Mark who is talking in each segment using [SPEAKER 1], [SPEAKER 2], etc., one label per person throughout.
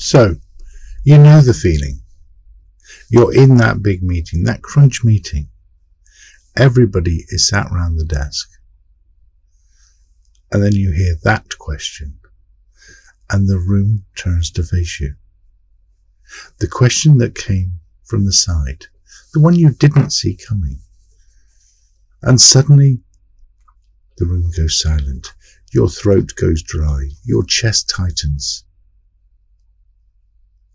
[SPEAKER 1] So, you know the feeling. You're in that big meeting, that crunch meeting. Everybody is sat around the desk. And then you hear that question. And the room turns to face you. The question that came from the side. The one you didn't see coming. And suddenly, the room goes silent. Your throat goes dry. Your chest tightens.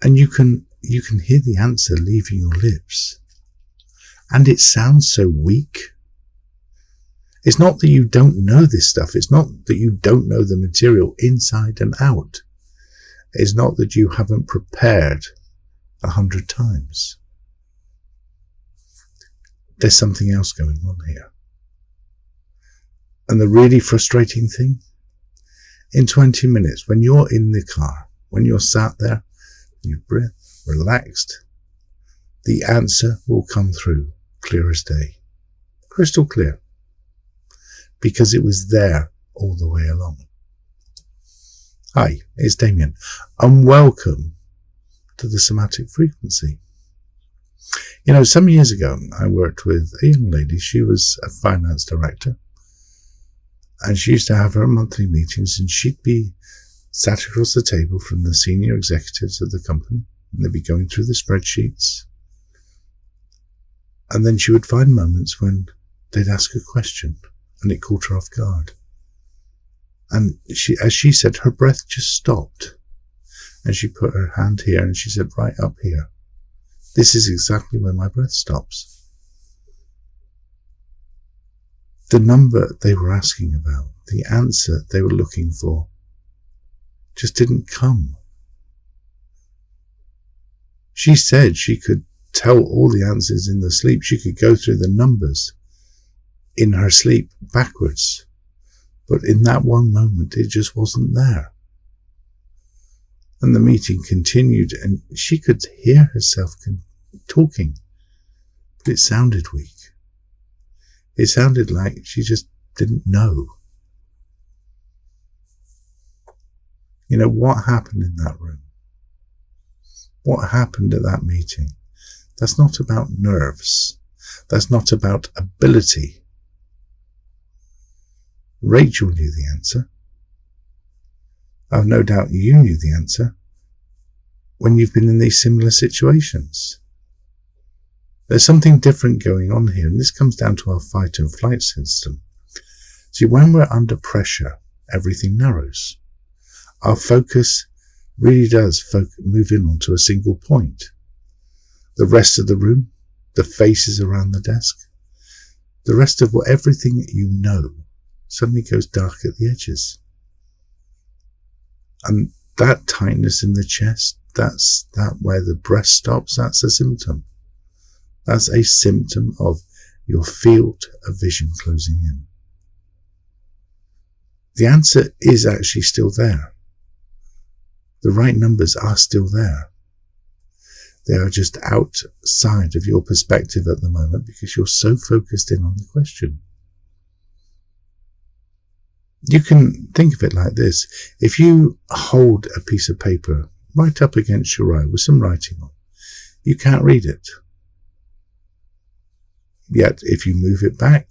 [SPEAKER 1] And you can hear the answer leaving your lips. And it sounds so weak. It's not that you don't know this stuff. It's not that you don't know the material inside and out. It's not that you haven't prepared 100 times. There's something else going on here. And the really frustrating thing, in 20 minutes, when you're in the car, when you're sat there, you breathe, relaxed, the answer will come through clear as day, crystal clear, because it was there all the way along. Hi, it's Damian, and welcome to the Somatic Frequency. You know, some years ago, I worked with a young lady. She was a finance director, and she used to have her monthly meetings, and she'd be sat across the table from the senior executives of the company, and they'd be going through the spreadsheets. And then she would find moments when they'd ask a question, and it caught her off guard. And she, as she said, her breath just stopped. And she put her hand here, and she said, right up here. This is exactly where my breath stops. The number they were asking about, the answer they were looking for, just didn't come. She said she could tell all the answers in the sleep. She could go through the numbers in her sleep backwards. But in that one moment, it just wasn't there. And the meeting continued, and she could hear herself talking, but it sounded weak. It sounded like she just didn't know. You know, what happened in that room? What happened at that meeting? That's not about nerves. That's not about ability. Rachel knew the answer. I've no doubt you knew the answer when you've been in these similar situations. There's something different going on here, and this comes down to our fight and flight system. See, when we're under pressure, everything narrows. Our focus really does move in onto a single point. The rest of the room, the faces around the desk, the rest of everything you know suddenly goes dark at the edges. And that tightness in the chest, that's where the breath stops, that's a symptom. That's a symptom of your field of vision closing in. The answer is actually still there. The right numbers are still there. They are just outside of your perspective at the moment because you're so focused in on the question. You can think of it like this. If you hold a piece of paper right up against your eye with some writing on, you can't read it. Yet, if you move it back,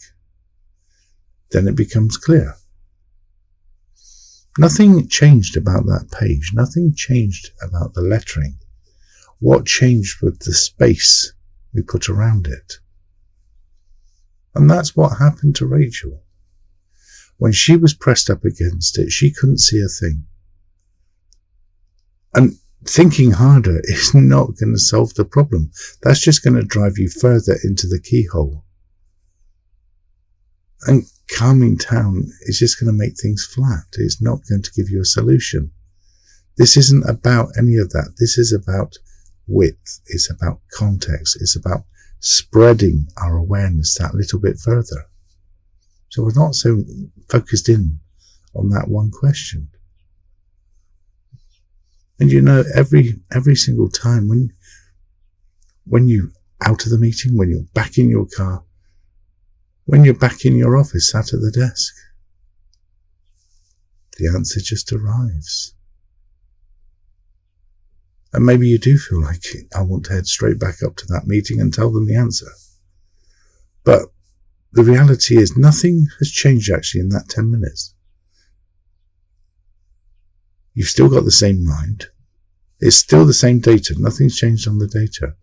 [SPEAKER 1] then it becomes clear. Nothing changed about that page. Nothing changed about the lettering. What changed was the space we put around it. And that's what happened to Rachel. When she was pressed up against it, she couldn't see a thing. And thinking harder is not going to solve the problem. That's just going to drive you further into the keyhole. And calming down is just going to make things flat. It's not going to give you a solution. This isn't about any of that. This is about width. It's about context. It's about spreading our awareness that little bit further. So we're not so focused in on that one question. And you know, every single time when you're out of the meeting, when you're back in your car, when you're back in your office, sat at the desk, the answer just arrives. And maybe you do feel like, I want to head straight back up to that meeting and tell them the answer. But the reality is nothing has changed actually in that 10 minutes. You've still got the same mind. It's still the same data. Nothing's changed on the data.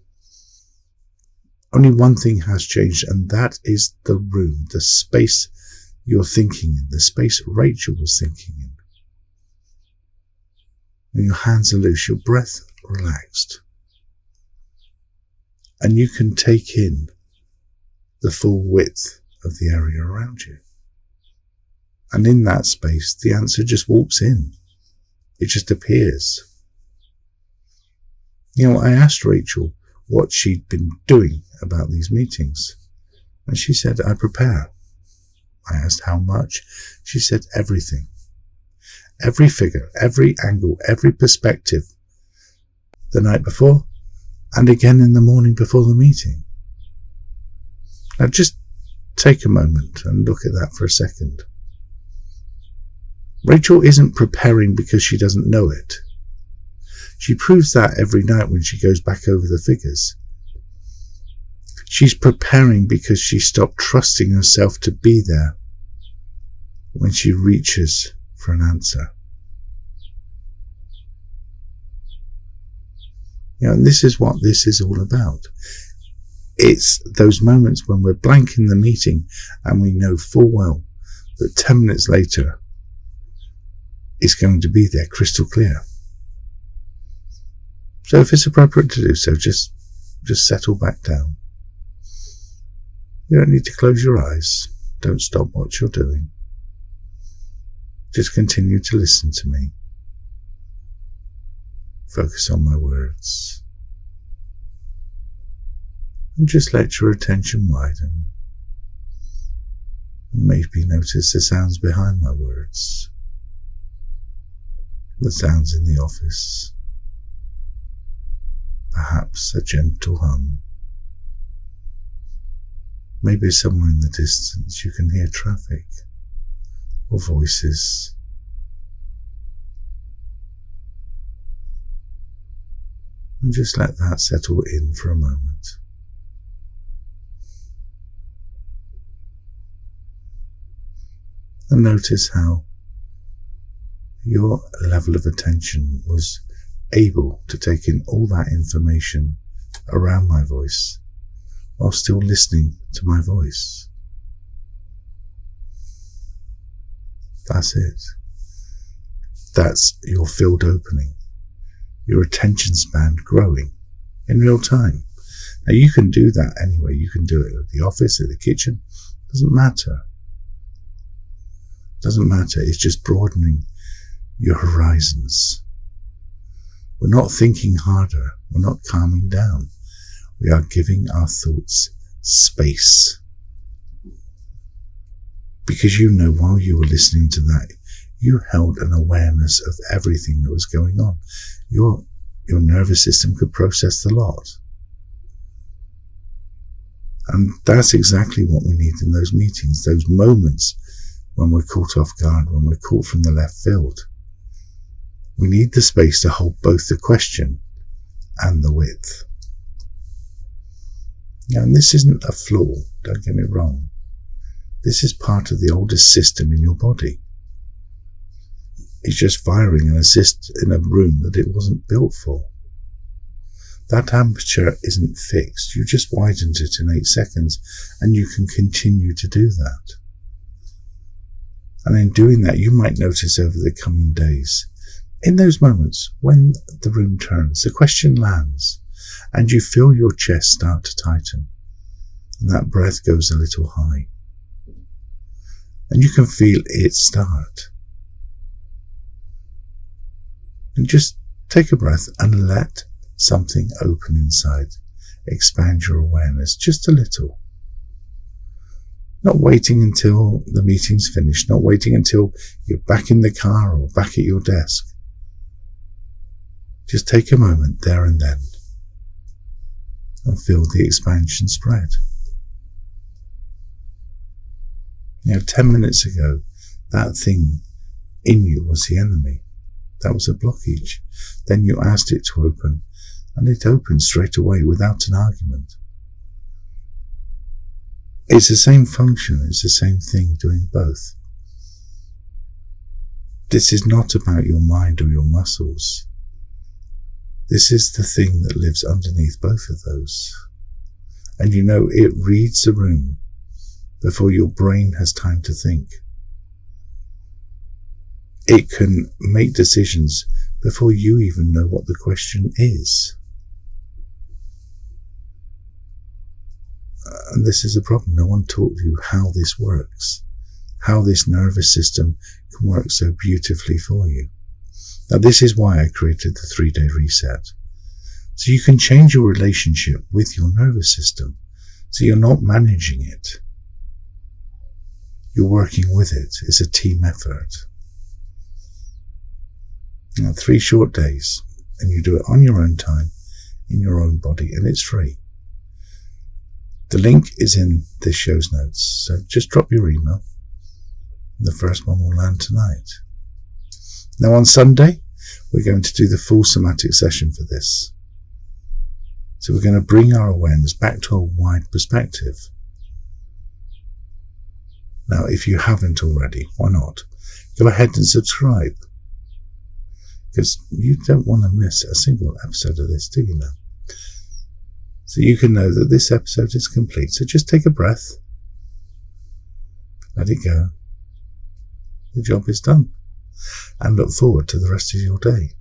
[SPEAKER 1] Only one thing has changed, and that is the room, the space you're thinking in, the space Rachel was thinking in. When your hands are loose, your breath relaxed, and you can take in the full width of the area around you. And in that space, the answer just walks in. It just appears. I asked Rachel what she'd been doing about these meetings, and she said, I prepare. I asked how much. She said everything. Every figure, every angle, every perspective, the night before and again in the morning before the meeting. Now just take a moment and look at that for a second. Rachel isn't preparing because she doesn't know it. She proves that every night when she goes back over the figures. She's preparing because she stopped trusting herself to be there when she reaches for an answer. And this is what this is all about. It's those moments when we're blank in the meeting and we know full well that 10 minutes later it's going to be there crystal clear. So if it's appropriate to do so, just settle back down. You don't need to close your eyes. Don't stop what you're doing. Just continue to listen to me. Focus on my words. And just let your attention widen. And maybe notice the sounds behind my words. The sounds in the office. Perhaps a gentle hum. Maybe somewhere in the distance you can hear traffic or voices. And just let that settle in for a moment. And notice how your level of attention was able to take in all that information around my voice while still listening to my voice. That's it. That's your field opening, your attention span growing in real time. Now you can do that anyway. You can do it at the office, at the kitchen. Doesn't matter. Doesn't matter. It's just broadening your horizons. We're not thinking harder. We're not calming down. We are giving our thoughts space. Because while you were listening to that, you held an awareness of everything that was going on. Your nervous system could process the lot. And that's exactly what we need in those meetings, those moments when we're caught off guard, when we're caught from the left field. We need the space to hold both the question and the width. And this isn't a flaw, don't get me wrong. This is part of the oldest system in your body. It's just firing an assist in a room that it wasn't built for. That aperture isn't fixed. You just widened it in 8 seconds and you can continue to do that. And in doing that, you might notice over the coming days, in those moments when the room turns, the question lands, and you feel your chest start to tighten, and that breath goes a little high, and you can feel it start. And just take a breath and let something open inside. Expand your awareness just a little. Not waiting until the meeting's finished, not waiting until you're back in the car or back at your desk. Just take a moment there and then and feel the expansion spread. 10 minutes ago, that thing in you was the enemy. That was a blockage. Then you asked it to open, and it opened straight away without an argument. It's the same function, it's the same thing doing both. This is not about your mind or your muscles. This is the thing that lives underneath both of those. And you know, it reads the room before your brain has time to think. It can make decisions before you even know what the question is. And this is a problem. No one taught you how this works, how this nervous system can work so beautifully for you. Now, this is why I created the 3-day reset. So you can change your relationship with your nervous system. So you're not managing it. You're working with it. It's a team effort. Now, 3 short days, and you do it on your own time, in your own body, and it's free. The link is in this show's notes, so just drop your email. The first one will land tonight. Now on Sunday, we're going to do the full somatic session for this. So we're going to bring our awareness back to a wide perspective. Now, if you haven't already, why not? Go ahead and subscribe. Because you don't want to miss a single episode of this, do you now? So you can know that this episode is complete. So just take a breath. Let it go. The job is done. And look forward to the rest of your day.